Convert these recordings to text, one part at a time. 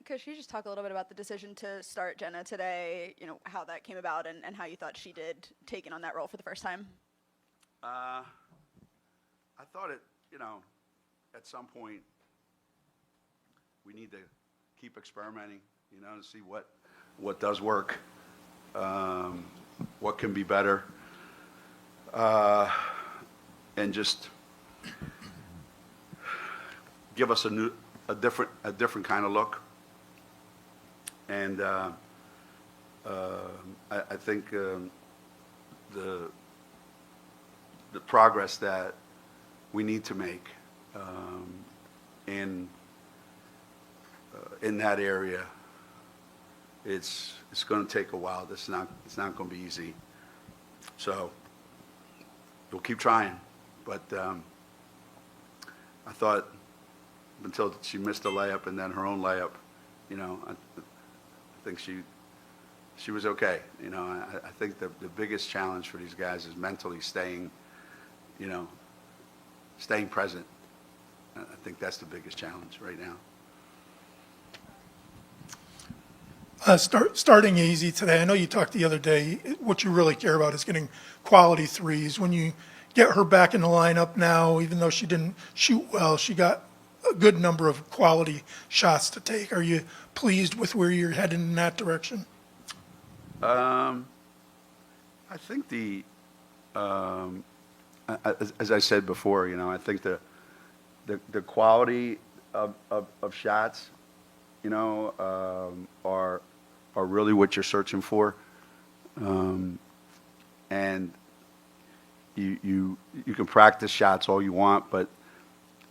Could you just talk a little bit about the decision to start Jenna today, how that came about and how you thought she did taking on that role for the first time? I thought at some point we need to keep experimenting, to see what does work, what can be better, and just give us a different kind of look. And I think the progress that we need to make in that area, it's going to take a while. It's not going to be easy. So we'll keep trying. But I thought until she missed a layup and then her own layup, I think she was okay. I think the biggest challenge for these guys is mentally staying present. I think that's the biggest challenge right now. Starting easy today. I know you talked the other day, what you really care about is getting quality threes. When you get her back in the lineup now, even though she didn't shoot well, she got a good number of quality shots to take. Are you pleased with where you're heading in that direction? I think as I said before, I think the quality of shots, are really what you're searching for, and you can practice shots all you want, but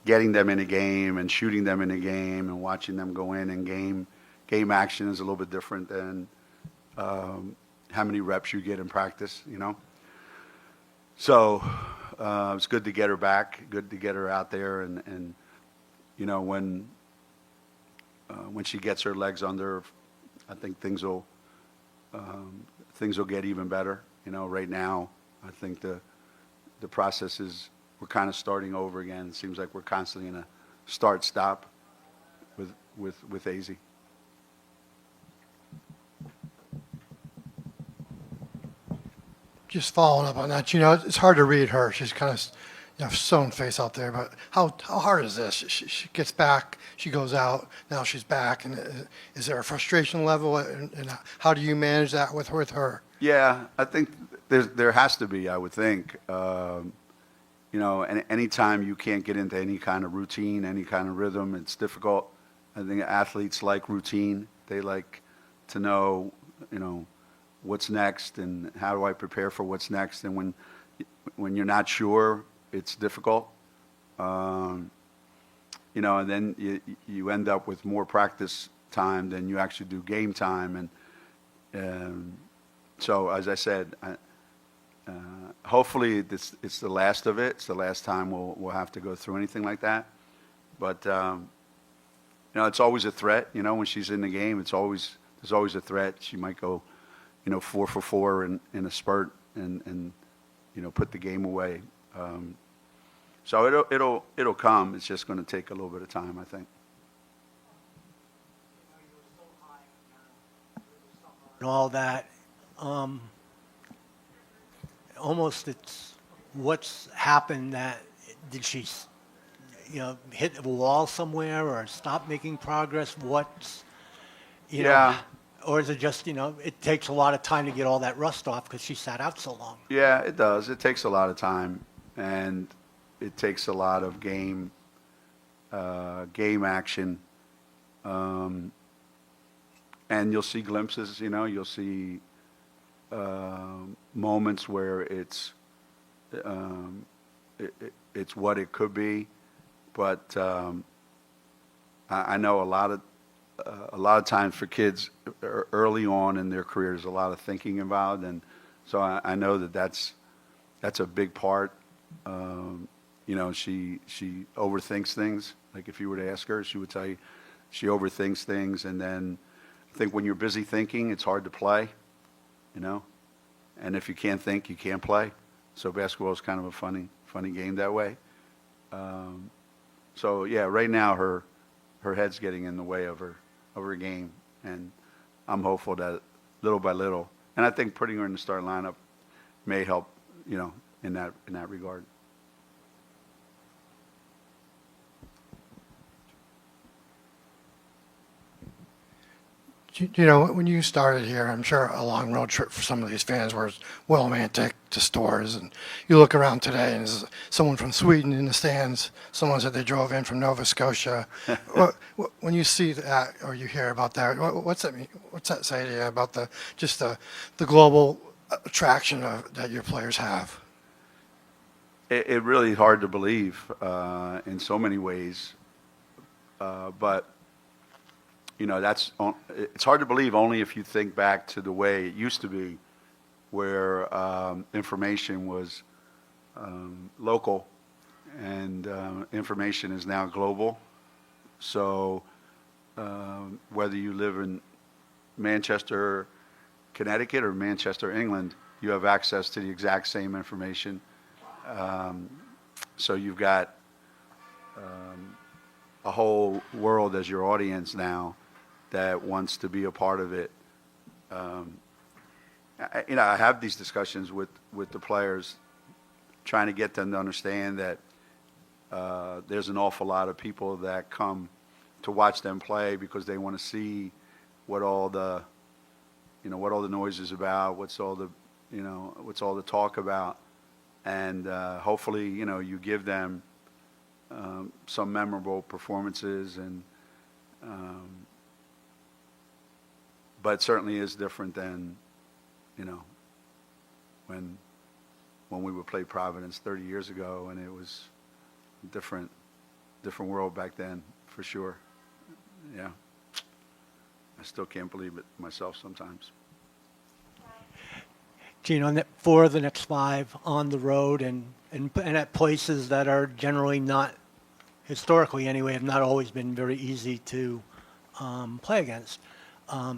getting them in a game and shooting them in a game and watching them go in game action is a little bit different than how many reps you get in practice, So it's good to get her back, good to get her out there, and when she gets her legs under, I think things will get even better. Right now, I think the process is we're kind of starting over again. It seems like we're constantly in a start-stop with AZ. Just following up on that, it's hard to read her. She's kind of stone face out there. But how hard is this? She gets back, she goes out, now she's back, and is there a frustration level? And how do you manage that with her? Yeah, I think there has to be. I would think. And anytime you can't get into any kind of routine, any kind of rhythm, it's difficult. I think athletes like routine. They like to know, what's next and how do I prepare for what's next. And when you're not sure, it's difficult. And then you end up with more practice time than you actually do game time. And so, as I said, hopefully it's the last of it. It's the last time we'll have to go through anything like that. But it's always a threat. When she's in the game, there's always a threat. She might go 4 for 4 in a spurt and put the game away. So it'll come. It's just going to take a little bit of time, I think. And all that, almost it's what's happened. That did she, hit a wall somewhere or stop making progress? What's, Yeah. Or is it just, it takes a lot of time to get all that rust off because she sat out so long? Yeah, it does. It takes a lot of time, and it takes a lot of game action. And you'll see glimpses, you'll see moments where it's what it could be. But I know a lot of times for kids early on in their career, there's a lot of thinking involved, and so I know that's a big part. She overthinks things. Like if you were to ask her, she would tell you she overthinks things, and then I think when you're busy thinking, it's hard to play. And if you can't think, you can't play. So basketball is kind of a funny game that way. So yeah, right now her head's getting in the way of her over a game, and I'm hopeful that little by little, and I think putting her in the starting lineup may help, in that regard. When you started here, I'm sure a long road trip for some of these fans was Willimantic to Stores. And you look around today, and there's someone from Sweden in the stands. Someone said they drove in from Nova Scotia. When you see that or you hear about that, what's that mean? What's that say to you about the global attraction that your players have? It really hard to believe in so many ways, but it's hard to believe only if you think back to the way it used to be, where information was local and information is now global. So whether you live in Manchester, Connecticut, or Manchester, England, you have access to the exact same information. So you've got a whole world as your audience now that wants to be a part of it. I have these discussions with the players, trying to get them to understand that there's an awful lot of people that come to watch them play because they want to see what all the noise is about, what's all the talk about, and hopefully you give them some memorable performances and. But it certainly is different than, when we would play Providence 30 years ago, and it was a different world back then, for sure. Yeah. I still can't believe it myself sometimes. Geno, for the next 5 on the road and at places that are generally not, historically anyway, have not always been very easy to play against.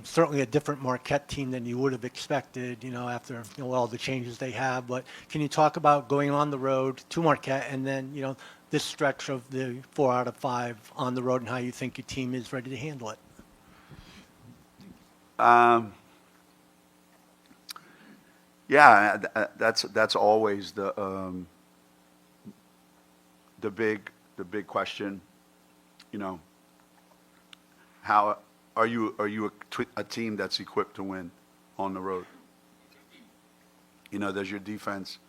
Certainly a different Marquette team than you would have expected, after all the changes they have. But can you talk about going on the road to Marquette and then, this stretch of the 4 out of 5 on the road and how you think your team is ready to handle it? Yeah, that's always the big question. How are you a team that's equipped to win on the road? Does your defense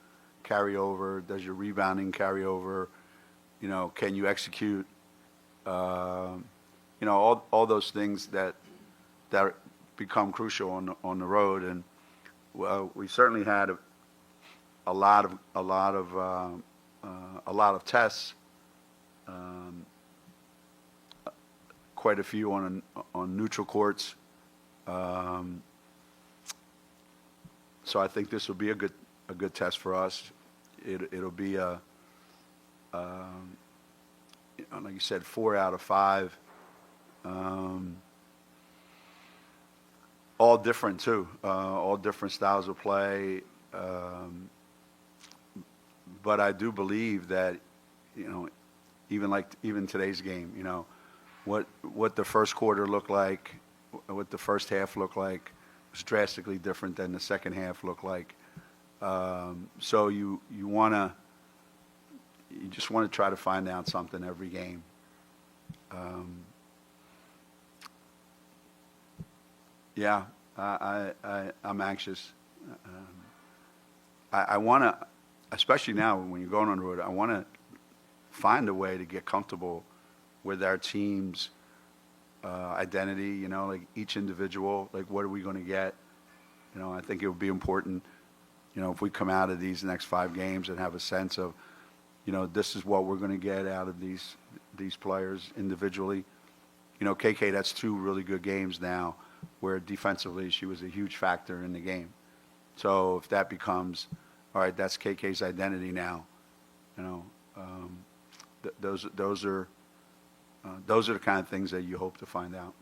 carry over? Does your rebounding carry over? Can you execute? All those things that become crucial on the road. And well, we certainly had a lot of tests. Quite a few on neutral courts, so I think this will be a good test for us. It'll be like you said, 4 out of 5, all different too, all different styles of play. But I do believe that even today's game, what the first quarter looked like, what the first half looked like, was drastically different than the second half looked like. So you just want to try to find out something every game. Yeah, I'm anxious. I want to, especially now when you're going on the road, I want to find a way to get comfortable with our team's identity, like each individual, like what are we going to get? I think it would be important, if we come out of these next 5 games and have a sense of, this is what we're going to get out of these players individually. KK, that's 2 really good games now where defensively she was a huge factor in the game. So if that becomes, all right, that's KK's identity now, those are the kind of things that you hope to find out.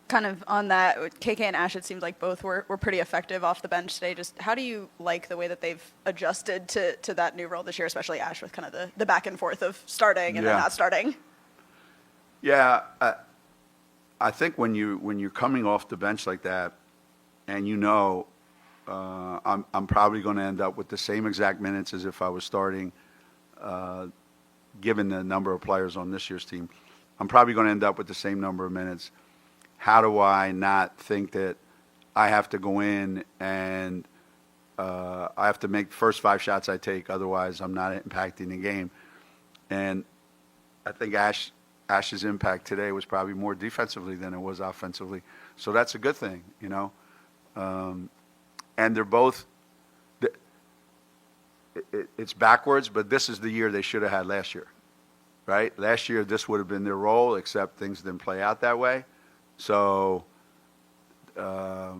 Kind of on that, KK and Ash, it seems like both were pretty effective off the bench today. Just how do you like the way that they've adjusted to that new role this year, especially Ash with kind of the back and forth of starting and then not starting? Yeah, I think when you're coming off the bench like that, and I'm probably going to end up with the same exact minutes as if I was starting, given the number of players on this year's team. I'm probably going to end up with the same number of minutes. How do I not think that I have to go in and I have to make the first 5 shots I take, otherwise I'm not impacting the game. And I think Ash's impact today was probably more defensively than it was offensively. So that's a good thing, you know. And they're both, it's backwards, but this is the year they should have had last year, right? Last year, this would have been their role, except things didn't play out that way. So, but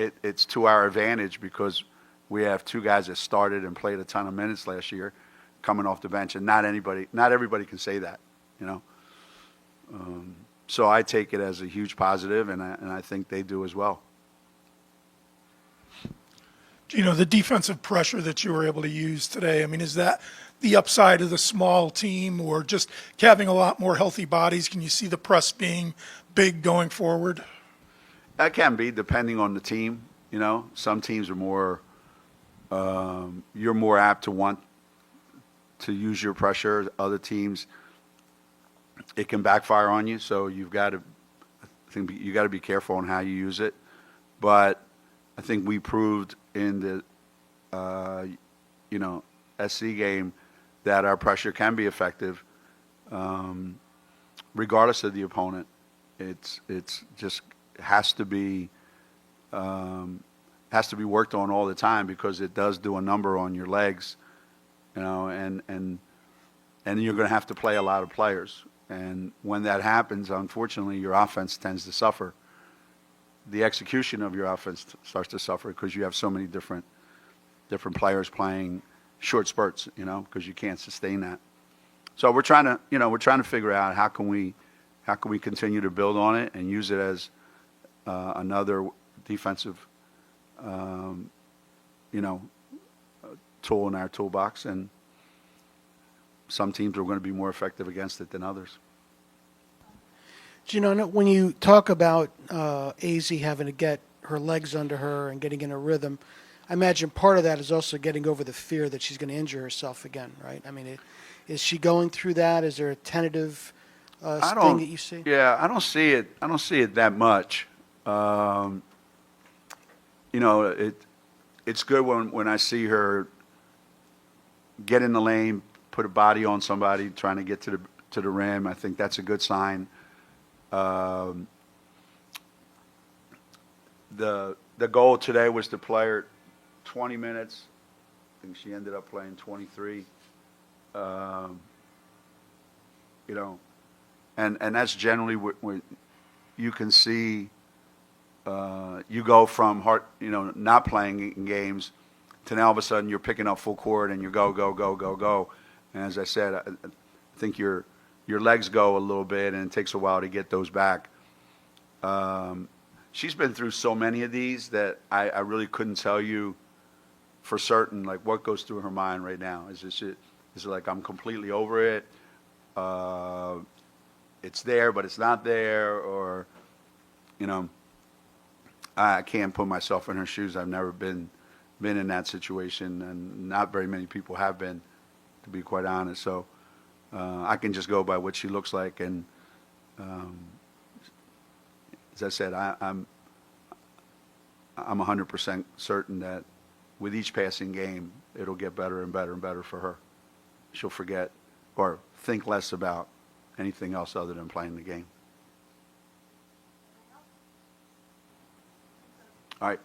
it's to our advantage because we have 2 guys that started and played a ton of minutes last year coming off the bench, and not everybody can say that, you know. So I take it as a huge positive, and I think they do as well. You know, the defensive pressure that you were able to use today, I mean, is that the upside of the small team or just having a lot more healthy bodies? Can you see the press being big going forward? That can be, depending on the team. You know, some teams are more, you're more apt to want to use your pressure. Other teams, it can backfire on you. So you got to be careful on how you use it. But I think we proved in the, SC game that our pressure can be effective, regardless of the opponent. It's just has to be worked on all the time because it does do a number on your legs, you know, and you're going to have to play a lot of players. And when that happens, unfortunately, your offense tends to suffer. The execution of your offense starts to suffer because you have so many different players playing short spurts, you know, because you can't sustain that. So we're trying to figure out how can we continue to build on it and use it as another defensive, tool in our toolbox. And some teams are going to be more effective against it than others. Geno, when you talk about AZ having to get her legs under her and getting in a rhythm, I imagine part of that is also getting over the fear that she's going to injure herself again, right? I mean, is she going through that? Is there a tentative thing that you see? Yeah, I don't see it. I don't see it that much. It's good when I see her get in the lane, put a body on somebody trying to get to the rim. I think that's a good sign. The goal today was to play her 20 minutes. I think she ended up playing 23. And that's generally what you can see. You go from not playing in games to now all of a sudden you're picking up full court and you go. And as I said, I think your legs go a little bit and it takes a while to get those back. She's been through so many of these that I really couldn't tell you for certain like what goes through her mind right now. Is it like I'm completely over it? It's there, but it's not there, or I can't put myself in her shoes. I've never been in that situation, and not very many people have been, to be quite honest. So I can just go by what she looks like, and as I said, I'm 100% certain that with each passing game, it'll get better and better and better for her. She'll forget or think less about anything else other than playing the game. All right.